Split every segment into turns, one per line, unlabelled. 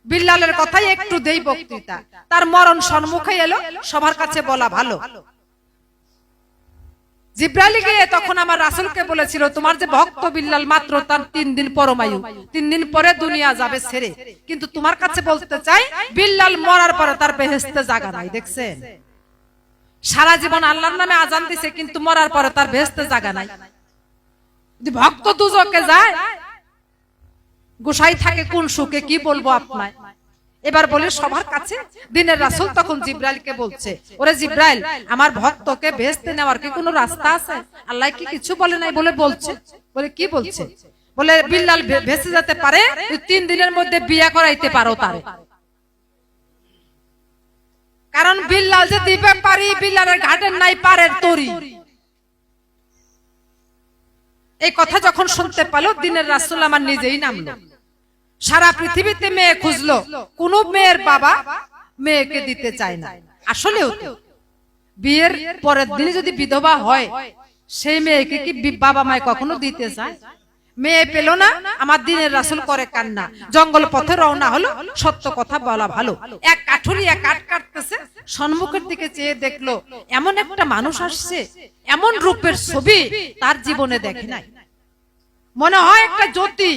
বিল্লালের কথাই একটু দেই বক্তৃতা, তার মরণ সম্মুখে এলো, সবার কাছে বলা ভালো। জিব্রাইল গিয়ে তখন আমার রাসূলকে বলেছিল, তোমার যে ভক্ত বিল্লাল মাত্র তার 3 দিন পরমায়ু, 3 দিন পরে দুনিয়া যাবে ছেড়ে, কিন্তু তোমার কাছে বলতে চাই বিল্লাল মরার পরে তার বেহেশতে জায়গা নাই। দেখছেন, সারা জীবন আল্লাহর নামে আজান দিছে, কিন্তু মরার পরে তার বেহেশতে জায়গা নাই। যদি ভক্ত দুজকে যায়, গোসাই থাকে কোন সুখে, কি বলবো আপনায়। এবার বলে সবার কাছে দিনের রাসূল তখন জিব্রাইলকে বলছে, ওরে জিব্রাইল, আমার ভক্তকে বেহেশতে নেওয়ার কি কোনো রাস্তা আছে? আল্লাহ কি কিছু বলে নাই? বলে বলছে। বলে কি বলছে? বলে বিল্লাল ভেসে যেতে পারে, 3 দিনের মধ্যে বিয়ে করাইতে পারো তারে। কারণ বিল্লাল যে দিবে পারি, বিল্লালের ঘাটের নাই পারের তরি। এই কথা যখন শুনতে পেল দিনের রাসূল আমার নিজেই নামলো। সারা পৃথিবীতে মেয়ে খুঁজলো, কোন মেয়ের বাবা মেয়েকে দিতে চায় না। আসলেও তো বিয়ের পরের দিন যদি বিধবা হয়, সেই মেয়েকে কি বাবা মায় কখনো দিতে চায়? মেয়ে পেল না, আমার দিনের রাসূল করে কান্না, জঙ্গল পথে রওনা হলো, সত্য কথা বলা ভালো। এক কাঠুরিয়া কাঠ কাটতেছে, সম্মুখের দিকে চেয়ে দেখলো এমন একটা মানুষ আসছে, এমন রূপের ছবি তার জীবনে দেখে নাই। মনে হয় একটা জ্যোতি,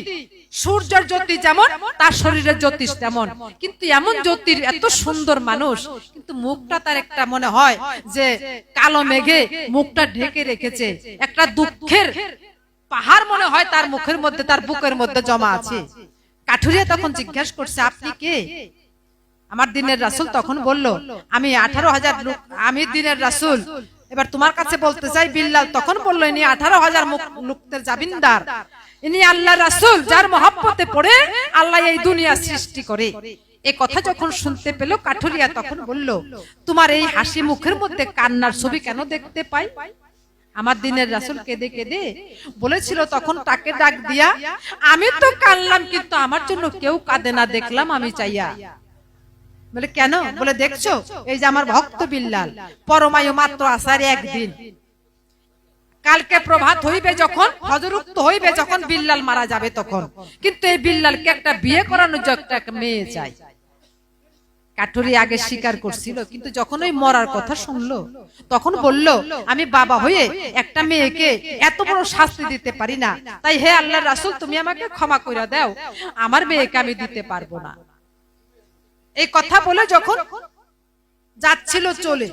সূর্যের জ্যোতি যেমন তার শরীরের জ্যোতি তেমন, কিন্তু এমন জ্যোতির এত সুন্দর মানুষ, কিন্তু মুখটা তার একটা মনে হয় যে কালো মেঘে মুখটা ঢেকে রেখেছে, একটা দুঃখের পাহাড় মনে হয় তার মুখের মধ্যে, তার বুকের মধ্যে জমা আছে। কাঠুরিয়া তখন জিজ্ঞাসা করছে, আপনি কে? আমার দিনের রাসূল তখন বলল, আমি 18,000 লোক, আমি দিনের রাসূল। এবার তোমার কাছে বলতে চাই বিল্লাল তখন বলল, ইনি 18,000 লোকদের জামিনদার, ইনি আল্লাহর রাসূল, যার মহব্বতে পড়ে আল্লাহ এই দুনিয়া সৃষ্টি করে। এই কথা যখন শুনতে পেল কাঠুরিয়া তখন বলল, তোমার এই হাসি মুখের মধ্যে কান্নার ছবি কেন দেখতে পাই? আমার দিনের রাসূল কেঁদে কেঁদে বলেছিল তখন তাকে ডাক দিয়া, আমি তো কাঁদলাম, কিন্তু আমার জন্য কেউ কাঁদে না দেখলাম আমি চাইয়া। বলে কেন? বলে দেখছো, এই যে আমার ভক্ত বিল্লাল, পরমায়ু মাত্র আসার একদিন, কালকে প্রভাত হইবে যখন, ফজর উক্ত হইবে যখন, বিল্লাল মারা যাবে তখন, কিন্তু এই বিল্লালকে একটা বিয়ে করানোর জন্য একটা মেয়ে চাই। কাঠুরি আগে স্বীকার করছিল, কিন্তু যখন ওই মরার কথা শুনলো তখন বলল, আমি বাবা হয়ে একটা মেয়েকে এত বড় শাস্তি দিতে পারি না, তাই হে আল্লাহর রাসূল তুমি আমাকে ক্ষমা করে দাও, আমার মেয়েকে আমি দিতে পারবো না। এই কথা বলে যখন যাচ্ছিল চলে,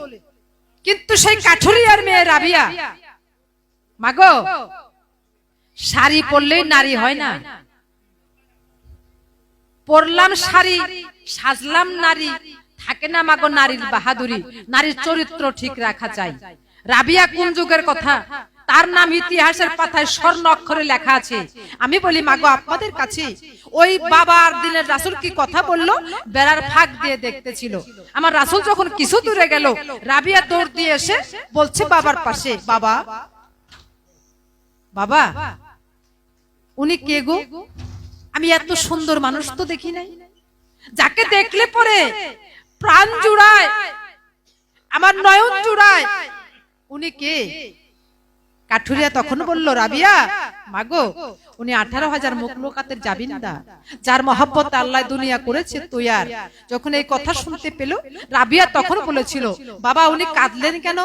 কিন্তু সেই কাঠুরিয়ার মেয়ে রাবিয়া, মাগো শাড়ি পরলেই নারী হয় না, পরলাম শাড়ি সাজলাম নারী, থাকে না মাগো নারীর বাহাদুরি, নারীর চরিত্র ঠিক রাখা চাই। রাবিয়া কোন যুগের কথা, তার নাম ইতিহাসের পাতায় স্বর্ণ অক্ষরে লেখা আছে। আমি বলি মাগো আপনাদের কাছে ওই বাবা আর দিনের রাসূল কি কথা বললো, বেড়ার ফাঁক দিয়ে দেখতেছিল। আমার রাসূল যখন কিছু দূরে গেল, রাবিয়া দৌড় দিয়ে এসে বলছে বাবার পাশে, বাবা বাবা উনি কে গো? আমি এত সুন্দর মানুষ তো দেখি নাই, যাকে দেখলে পরে প্রাণ জুড়ায়, আমার নয়ন জুড়ায়, উনি কে? কাঠুরিয়া তখন বলল, রাবিয়া মাগো উনি 18,000 মুখলুকাতের জামিনদার, যার মহব্বত আল্লাহ দুনিয়া করেছে তৈয়ার। যখন এই কথা শুনতে পেল রাবিয়া তখন বলেছিল, বাবা উনি কাঁদলেন কেন?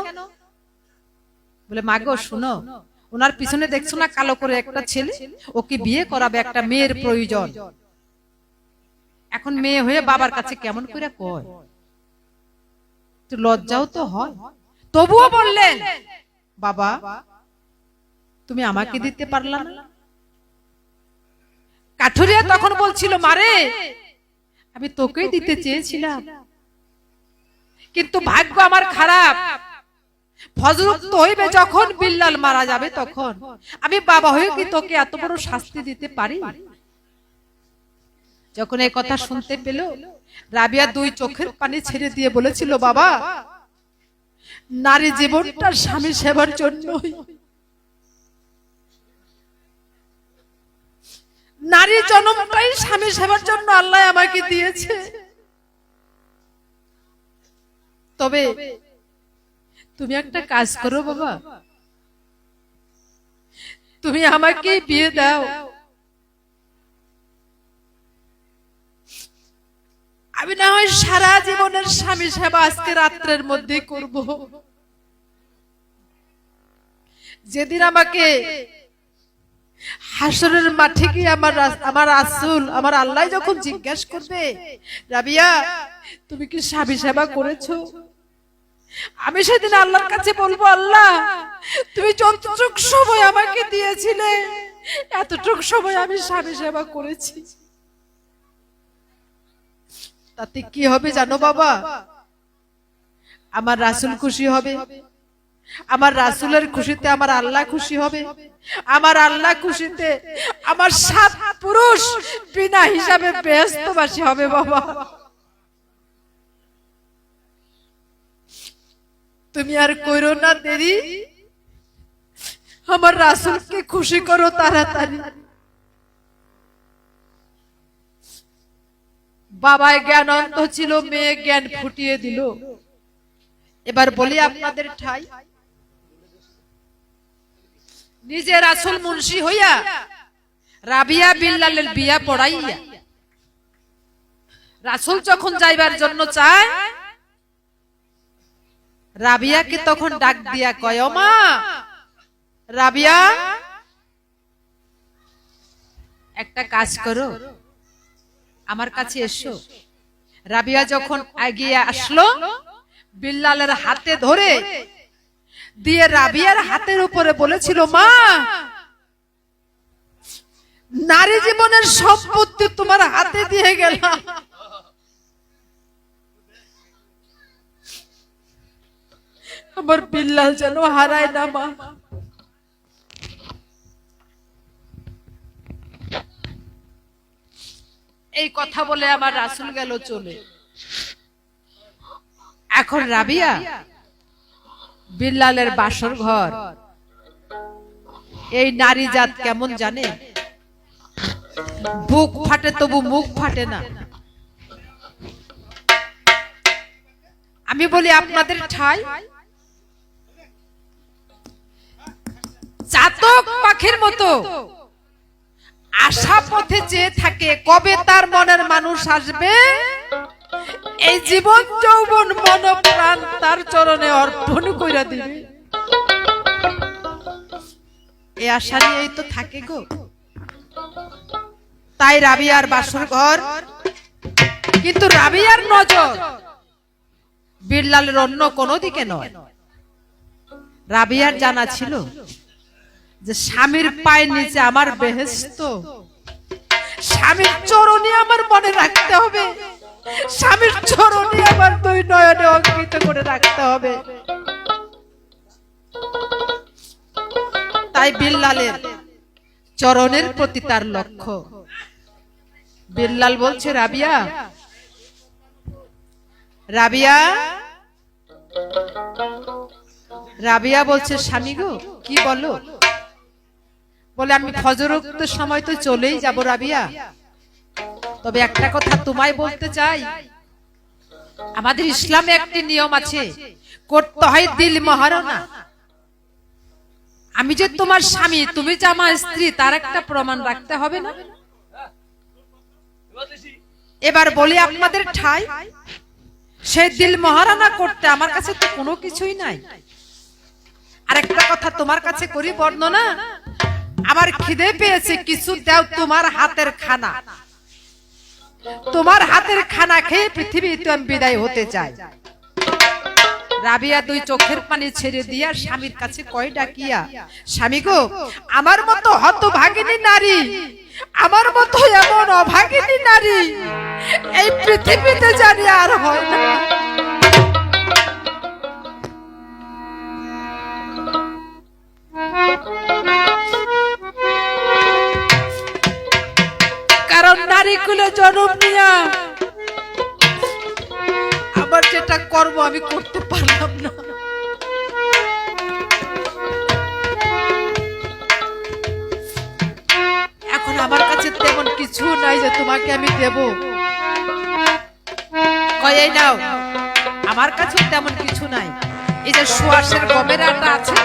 বলে মাগো শুনো, ওনার পিছনে দেখছো না কালো করে একটা ছেলে, ওকে বিয়ে করাবে, একটা মেয়ের প্রয়োজন। এখন মেয়ে হয়ে বাবার কাছে কেমন করে কয়, তো লজ্জাও তো হয়। তবুও বললেন, বাবা তুমি আমাকে দিতে পারলা না? কাঠুরিয়া তখন বলছিল, মারে আমি তোকেই দিতে চেয়েছিলাম, কিন্তু ভাগ্য আমার খারাপ, ফজর উক্ত হইবে যখন, বিল্লাল মারা যাবে তখন, আমি বাবা হয়ে কি তোকে এত বড় শাস্তি দিতে পারি? যখন এই কথা শুনতে পেল রাবিয়া 2 চোখের পানি ছেড়ে দিয়ে বলেছিল, বাবা নারী জীবনটা স্বামী সেবার জন্য, নারী জন্মটাই স্বামী সেবার জন্য আল্লাহ আমাকে দিয়েছে। তবে তুমি একটা কাজ করো বাবা, তুমি আমাকে বিয়ে দাও, আমি না হয় সারা জীবনের স্বামী সেবা আজকে রাত্রের মধ্যে করব। যেদিন আমাকে হাসরের মাঠে গিয়ে আমার রাসূল আমার আল্লাহ যখন জিজ্ঞাসা করবে, রাবিয়া তুমি কি স্বামী সেবা করেছো, আমি সেদিন আল্লাহর কাছে বলবো, আল্লাহ তুমি যতটুক সময় আমাকে দিয়েছিলে এতটুক সময় আমি স্বামী সেবা করেছি। তাতে কি হবে জানো বাবা? আমার রাসূল খুশি হবে, আমার রাসূলের খুশিতে আমার আল্লাহ খুশি হবে, আমার আল্লাহ খুশিতে আমার 7 পুরুষ বিনা হিসাবে বেহেশতবাসী হবে বাবা। তুমি আর কইরো না দেরি, আমার রাসূলকে খুশি করো তাড়াতাড়ি। বাবায় জ্ঞান অন্ধ ছিল, মেয়ে জ্ঞান ফুটিয়ে দিল। এবার বলি আপনাদের ঠাই, নিজে রাসূল মুন্সি হইয়া রাবিয়া বিল্লালের বিয়া পড়াইয়া রাসূল যখন যাইবার জন্য চায়, রাবিয়াকে তখন ডাক দিয়া কয়, ও মা রাবিয়া একটা কাজ করো, আমার কাছে এসো। রাবিয়া যখন এগিয়ে আসলো, বিল্লালের হাতে ধরে দিয়ে রাবিয়ার হাতের উপরে বলেছিল, মা নারী জীবনের সম্পত্তি তোমার হাতে দিয়ে গেলাম, আমার বিল্লাল যেন হারায় না মা। এই কথা বলে আমার রাসূল গেল চলে। এখন রাবিয়া বিল্লালের বাসর ঘর, এই নারী জাত কেমন জানে, বুক ফাটে তবু মুখ ফাটে না। আমি বলি আপনাদের ঠাই, চাতক পাখির মতো আশা পথে চেয়ে থাকে কবে তার মনের মানুষ আসবে, এই জীবন যৌবন মন প্রাণ তার চরণে অর্পণ কইরা দিবে। এই আশা নিয়েই তো থাকে গো। তাই রাবিয়ার বাসর ঘর, কিন্তু রাবিয়ার নজর বিল্লালের অন্য কোনো দিকে নয়। রাবিয়ার জানা ছিল যে স্বামীর পায়ের নিচে আমার বেহেশত, স্বামীর চরণে আমার মনে রাখতে হবে, স্বামীর চরণে আমার 2 নয়নে অঙ্কিত করে রাখতে হবে। তাই বিল্লালের চরণের প্রতি তার লক্ষ্য। বিল্লাল বলছে, রাবিয়া রাবিয়া রাবিয়া বলছে, স্বামী গো কি বলো? বলে, আমি ফজরোক্ত সময় তো চলেই যাব রাবিয়া, তবে একটা কথা তোমায় বলতে চাই, আমাদের ইসলামে একটি নিয়ম আছে, করতে হয় দিল মহারণা। আমি যে তোমার স্বামী, তুমি যে আমার স্ত্রী, তার একটা প্রমাণ রাখতে হবে না? এবার বলি আপনাদের ঠাই, সেই দিল মহারণা করতে আমার কাছে তো কোনো কিছুই নাই। আর একটা কথা তোমার কাছে করি বর্ণনা, আমার খিদে পেয়েছে, কিছু দাও তোমার হাতের খানা, তোমার হাতের খানা খেয়ে পৃথিবীতে আমি বিদায় হতে চাই। রাবিয়া 2 চোখের পানি ছেড়ে দিয়া স্বামীর কাছে কয় ডাকিয়া, স্বামী গো আমার মতো হতভাগিনী নারী, আমার মতো এমন অভাগিনী নারী এই পৃথিবীতে জানি আর হয় না। কারণ নারী কুলে জন্ম নিয়া আবার যেটা করব আমি করতে পারলাম না। এখন আমার কাছে তেমন কিছু নাই যে তোমাকে আমি দেব। কই নাও, আমার কাছে তেমন কিছু নাই, এই যে সুয়াশের গমের আটা আছে।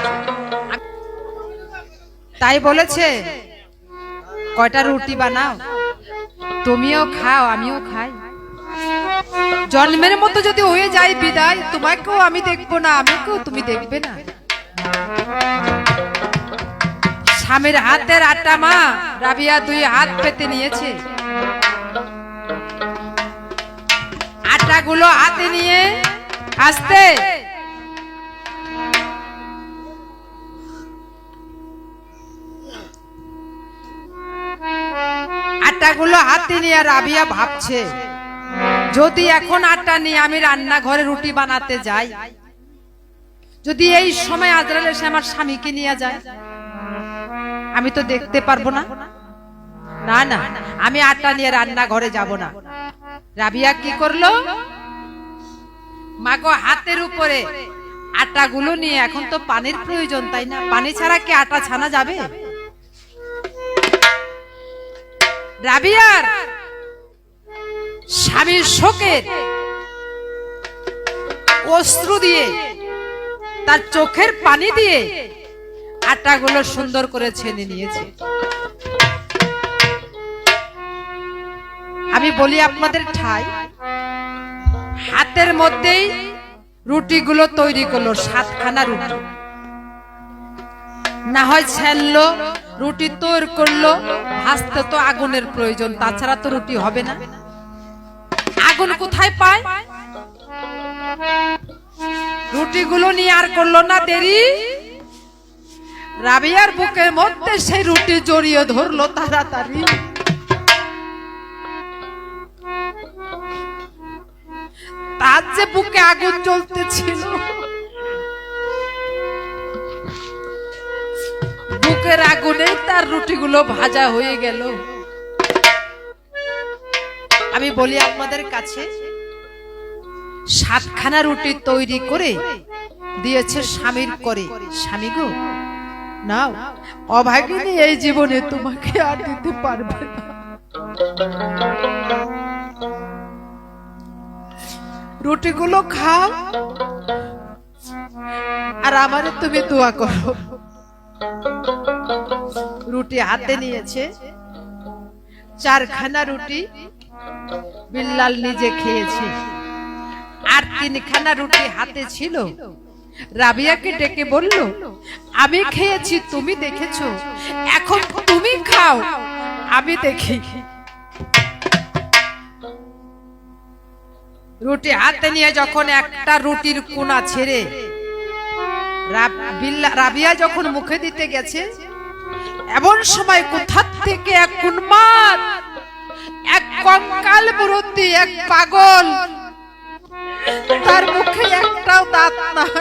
তাই বলেছে কয়টা রুটি বানাও, তুমিও খাও আমিও খাই। জন্মের মতো যদি হয়ে যায় বিদায়, তোমাকেও আমি দেখবো না, আমাকেও তুমি দেখবে না। স্বামীর হাতের আটা মা রাবিয়া দুই হাত পেতে নিয়েছে। আটাগুলো হাতে নিয়ে আস্তে আটাগুলো হাতে নিয়ে রাবিয়া ভাবছে, যদি এখন আটা নিয়ে আমি রান্নাঘরে রুটি বানাতে যাই, যদি এই সময় আজরাইল এসে আমার স্বামীকে নিয়ে যায়, আমি তো দেখতে পারবো না। না না, আমি আটা নিয়ে রান্নাঘরে যাব না। রাবিয়া কি করলো, মাগো হাতের উপরে আটাগুলো নিয়ে, এখন তো পানির প্রয়োজন তাই না, পানি ছাড়া কি আটা ছানা যাবে? রাবিয়ার স্বামীর শোকের অশ্রু দিয়ে, তার চোখের পানি দিয়ে আটাগুলো সুন্দর করে ছেনে নিয়েছে। আমি বলি আপনাদের ঠাই, হাতের মধ্যেই রুটিগুলো তৈরি করলো, 7খানা রুটি। না হয় ছেললো, রুটি তৈরি করলো, ভাজতে তো আগুনের প্রয়োজন, তাছাড়া তো রুটি হবে না। আগুন কোথায় পায়? রুটিগুলো নিয়ে আর করলো না দেরি, রাবিয়ার বুকের মধ্যে সেই রুটি জড়িয়ে ধরলো তাড়াতাড়ি। তার যে বুকে আগুন জ্বলতেছিল, বুকের আগুনে তার রুটিগুলো ভাজা হয়ে গেল। আমি বলি আপনাদের কাছে, 7খানা রুটি তৈরি করে দিয়েছে স্বামীর করে, স্বামী গো নাও, অভাগিনী এই জীবনে তোমাকে আর দিতে পারবে না। রুটিগুলো খাও আর আমারে তুমি দোয়া করো। রুটি হাতে নিয়েছে, 4খানা রুটি বিল্লাল নিজে খেয়েছে, আর 3খানা রুটি হাতে ছিল। রাবিয়াকে ডেকে বলল, আমি খেয়েছি তুমি দেখেছো, এখন তুমি খাও আমি দেখি। রুটি হাতে নিয়ে যখন একটা রুটির কোনা ছেড়ে রাবিয়া যখন মুখে দিতে গেছে, এমন সময় কোথা থেকে এক উন্মাদ, এক কঙ্কাল মুরব্বি, এক পাগল, তার মুখে একটাও দাঁত নাই,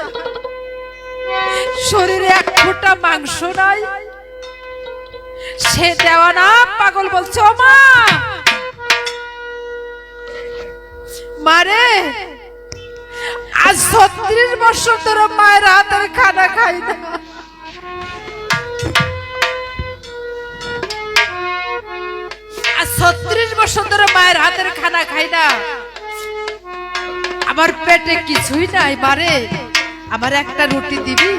শরীরে এক ফোঁটা মাংস নাই, সে দেওয়ানা পাগল বলছে, ও মা, মারে আজ 36 বছর ধরে মায়ের হাতের খানা খাই না। আজ 36 বছর ধরে মায়ের হাতের খানা খাই না, আমার পেটে কিছুই নাই, মারে আমার একটা রুটি দিবি?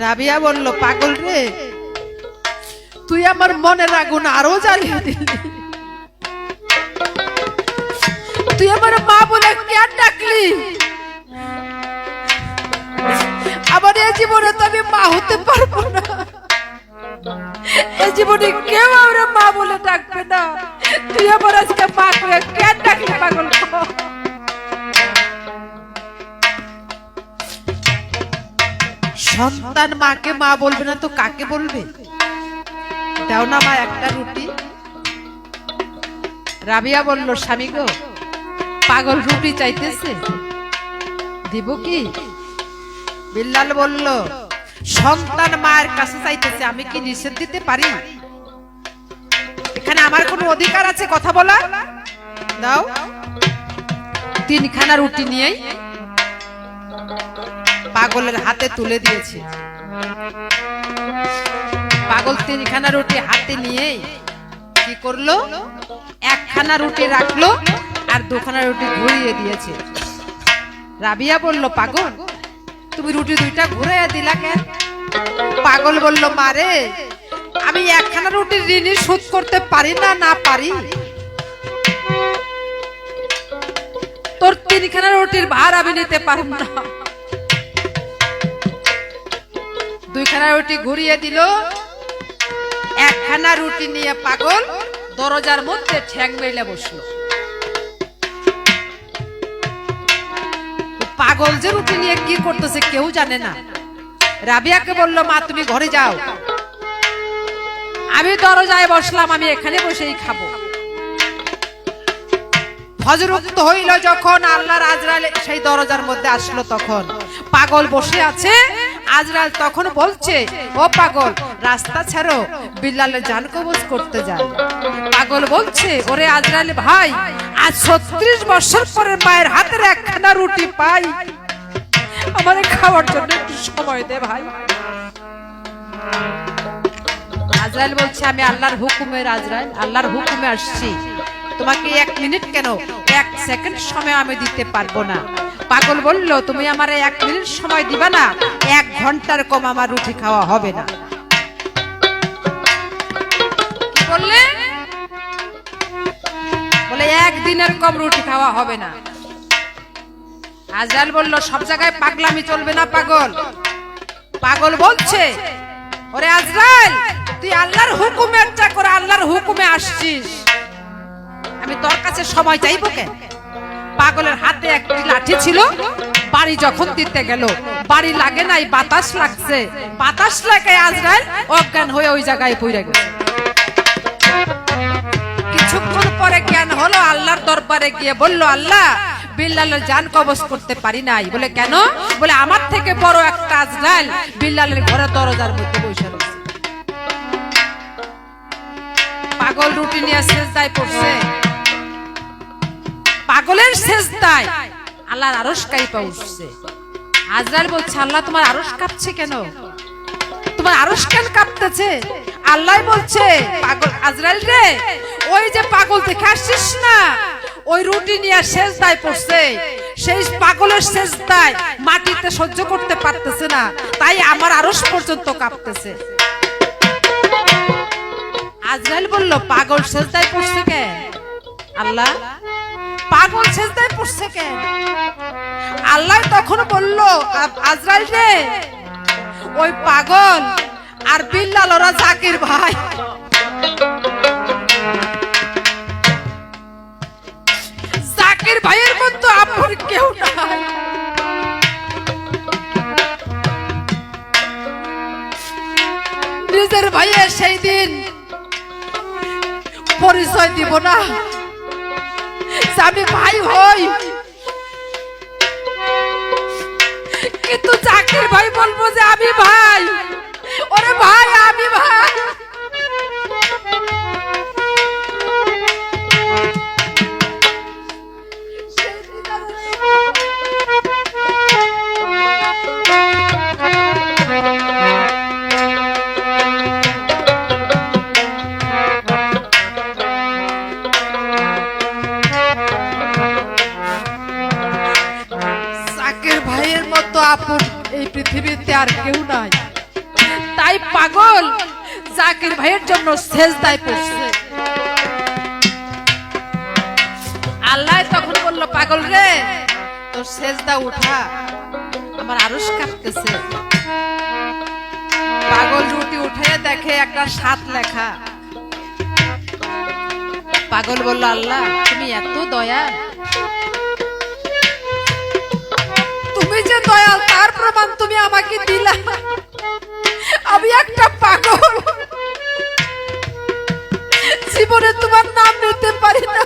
রাবিয়া বলল, পাগল রে, তুই আমার মনের আগুন আরো জ্বালিয়ে দিলি, তুই আমার মা বলে কেন ডাকলি? আমার এই জীবনে তো আমি মা হতে পারবো না, এই জীবনে কেউ আমার মা বলে ডাকবে না, তুই আমার আজকে মা করে কেন ডাকলি? পাগল, সন্তান মাকে মা বলবে না তো কাকে বলবে? দাও না মা একটা রুটি। রাবিয়া বলল, স্বামী গো, পাগল রুটি চাইতেছে, দিব কি? বিল্লাল বলল, সন্তান মায়ের কাছে চাইতেছে, আমি কি নিষেধ দিতে পারি? এখানে আমার কোনো অধিকার আছে কথা বলা? দাও। 3খানা রুটি নিয়েই পাগলের হাতে তুলে দিয়েছে। পাগল 3খানা রুটি হাতে নিয়ে কি করলো, 1খানা রুটি রাখলো আর 2খানা রুটি ঘুরিয়ে দিয়েছে। রাবিয়া বলল, পাগল তুমি রুটি 2টা ঘুরাইয়া দিলা কেন? পাগল বলল, মারে আমি 1খানা রুটির ঋণ শোধ করতে পারি না, না পারি, তিনখানা রুটির ভার আমি নিতে পারব না। দুইখানা রুটি ঘুরিয়ে দিল, একখানা রুটি নিয়ে পাগল দরজার মধ্যে ঠ্যাং মেলে বসলো। পাগল যে রুটি নিয়ে কি করতেছে কেউ জানে না। রাবিয়াকে বলল, মা তুমি ঘরে যাও, আমি দরজায় বসলাম, আমি এখানে বসেই খাবো। ফজর উক্ত হইল যখন, আল্লাহর আজরাইল সেই দরজার মধ্যে আসলো, তখন পাগল বসে আছে। আজরাইল তখন বলছে, ও পাগল রাস্তা ছাড়ো, বিল্লালের জান কবজ করতে যায়। পাগল বলছে, ওরে আজরাইল ভাই, আজ 36 বছর পরে মায়ের হাতের একখানা রুটি পাই, আমারে খাওয়ার জন্য একটু সময় দে ভাই। আজরাইল বলছে, আমি আল্লাহর হুকুমের আজরাইল, আল্লাহর হুকুমে আসছি, তোমাকে 1 মিনিট কেন 1 সেকেন্ড সময় আমি দিতে পারবো না। পাগল বলল, তুমি আমারে 1 মিনিট সময় দিবা না, 1 ঘন্টার কম আমার রুটি খাওয়া হবে না। কি বললে? বলে 1 দিনের কম রুটি খাওয়া হবে না। আজরাইল বলল, সব জায়গায় পাগলামি চলবে না পাগল। পাগল বলছে, ওরে আজরাইল, তুই আল্লাহর হুকুমের চাকর, আল্লাহর হুকুমে আসছিস, আমি তোর কাছে সময় চাইবো কেন? পাগলের হাতে একটি লাঠি ছিল, বাড়ি যখন দিতে গেল বাড়ি লাগে নাই, বাতাস লাগছে, বাতাস লাগে আজরাইল অজ্ঞান হয়ে ওই জায়গায় পড়ে গেল। কিছুক্ষণ পরে জ্ঞান হলো, আল্লাহর দরবারে গিয়ে বলল, আল্লাহ বিল্লালের জান কবজ করতে পারি নাই। বলে কেন? বলে আমার থেকে বড় একটা আজরাইল বিল্লালের ঘরের দরজার মধ্যে বসে রয়েছে। পাগল রুটি নিয়ে সেজদায় পড়ছে। পাগলের সেজদায় আল্লাহর আরশ কাঁপা উঠছে। আজরাইল বলছে, আল্লাহ তোমার আরশ কাঁপছে কেন? তোমার আরশ কেন কাঁপতেছে? আল্লাহ বলছে, পাগল আজরাইল রে, ওই যে পাগল দেখে আসছিস না, ওই রুটি নিয়ে সেজদায় পড়ছে, সেই পাগলের সেজদায় মাটিতে সহ্য করতে পারতেছে না, তাই আমার আরশ পর্যন্ত কাঁপতেছে। আজরাইল বলল, পাগল সেজদায় পড়ছে কেন? আল্লাহ পাগল সেজদায় পড়ছে কেন? আল্লাহ তখন বলল, আজরাইল রে, ওই পাগল আর বিল্লাল ওরা জাকির ভাই। জাকির ভাইয়ের মতো আপন কেউ নাই। নিজের ভাইয়ের সেই দিন পরিচয় দিব না, আমি ভাই হই, কিন্তু জাকির ভাই বলবো যে আমি ভাই, ওরে ভাই আমি ভাই। আপন এই পৃথিবীতে আর কেউ নাই, তাই পাগল জাকির ভাইয়ের জন্য সেজদায় পড়ছে। আল্লাহ তখন বলল, পাগল রে, তোর সেজদা উঠা, আমার আরশ কাঁপতেছে। পাগল রুটি উঠিয়ে দেখে একটা 7 লেখা। পাগল বলল, আল্লাহ তুমি এত দয়াল, তুমি যে দয়াল তার প্রমাণ তুমি আমাকে দিলা। আমি একটা পাগল, জীবনে তোমার নাম নিতে পারি না,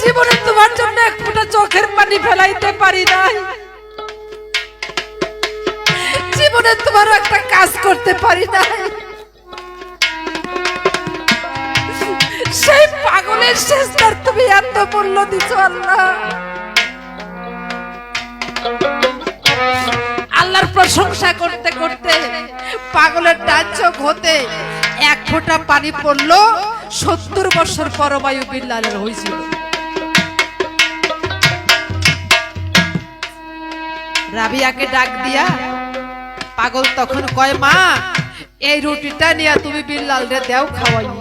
জীবনে তোমার জন্য এক ফোঁটা চোখের পানি ফেলাইতে পারি নাই, জীবনে তোমার একটা কাজ করতে পারি নাই। সেই পাগলের সেজদার তুমি এত মূল্য দিছো আল্লাহ। আল্লাহর প্রশংসা করতে করতে পাগলের ডান চোখ হতে 1 ফোঁটা পানি পড়লো। 70 বছর পরবায়ু বিল্লালের হয়েছিল। রাবিয়াকে ডাক দিয়া পাগল তখন কয়, মা এই রুটিটা নিয়ে তুমি বিল্লাল রে দেও খাওয়াইয়া।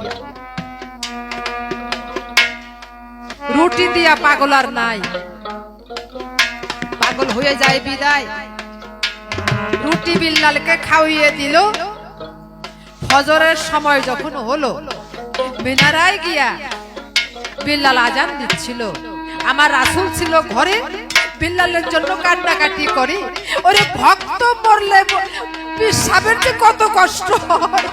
রুটি দিয়া পাগল আর নাই, পাগল হয়ে যায় বিদায়। রুটি বিল্লালকে খাওয়িয়ে দিল। ফজরের সময় যখন হলো, মিনারায় গিয়া বিল্লাল আজান দিচ্ছিল। আমার রাসূল ছিল ঘরে, বিল্লালের জন্য কান্নাকাটি করে। ওরে ভক্ত মরলে পিসাবের যে কত কষ্ট হয়,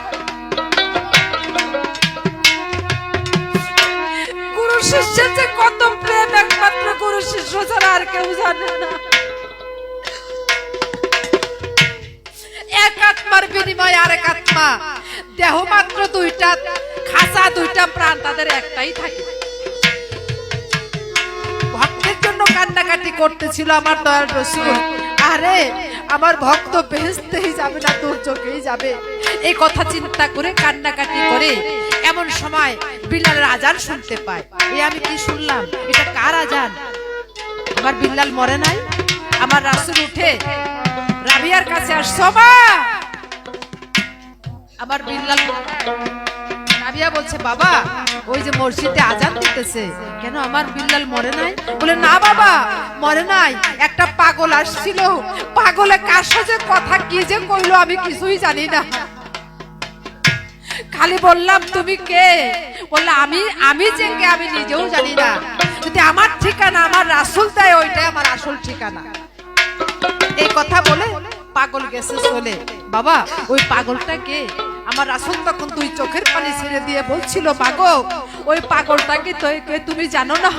গুরু শিষ্যের যে কত প্রেম, একমাত্র গুরু শিষ্য ছাড়া আর কেউ জানে না। এক আত্মার বিনিময়ে আরেক আত্মা, দেহ মাত্র দুইটা, খাসা দুইটা প্রাণ, তাদের একটাই থাকে। ভক্তের জন্য কান্নাকাটি করতেছিল আমার দয়াল রাসূল। আরে আমার ভক্ত বেহেশতেই যাবে না, দুর্যোগেই যাবে, এই কথা চিন্তা করে কান্নাকাটি করে এমন সময় বিল্লালের আজান শুনতে পায়। এই আমি কি শুনলাম, এটা কার আজান? আমার বিল্লাল মরে নাই। আমার রাসূল উঠে রাবিয়ার কাছে আসছে, মা আমার বিল্লাল। রাবিয়া বলছে, বাবা ওই যে মসজিদে আজান দিতেছে, কেন আমার বিল্লাল মরে নাই? বলে, না বাবা মরে নাই, একটা পাগল আসছিল, পাগলে কার সাথে কথা কি যে কইলো আমি কিছুই জানি না, খালি বললাম তুমি কে? বললে আমি যে কে আমি নিজেও জানি না, যদি আমার ঠিকানা আমার রাসূল দেয় ওইটাই আমার আসল ঠিকানা। এই কথা বলে পাগল গেছে চলে। বাবা ওই পাগলটা কে? আমার রাসূল তখন দুই চোখের পানি ছেড়ে দিয়ে বলছিল, পাগল ওই পাগলটাকে তো তুমি জানো না?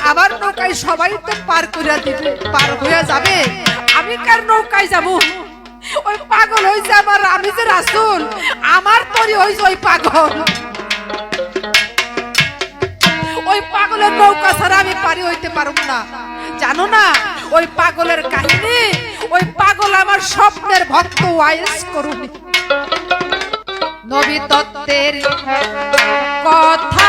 আবার নৌকায় সবাই তো পার করে দিবে, পার হয়ে যাবে, আমি কার নৌকায় যাব? ওই পাগল হইছে আমার, আমি যে রাসূল, আমার তরি হইছে ওই পাগল। ওই পাগলের নৌকা ছাড়া আমি পারি হইতে পারব না। জানো না ওই পাগলের কাহিনী? ওই পাগল আমার স্বপ্নের ভক্ত ওয়াইস করুনি। নবী তত্ত্বের কথা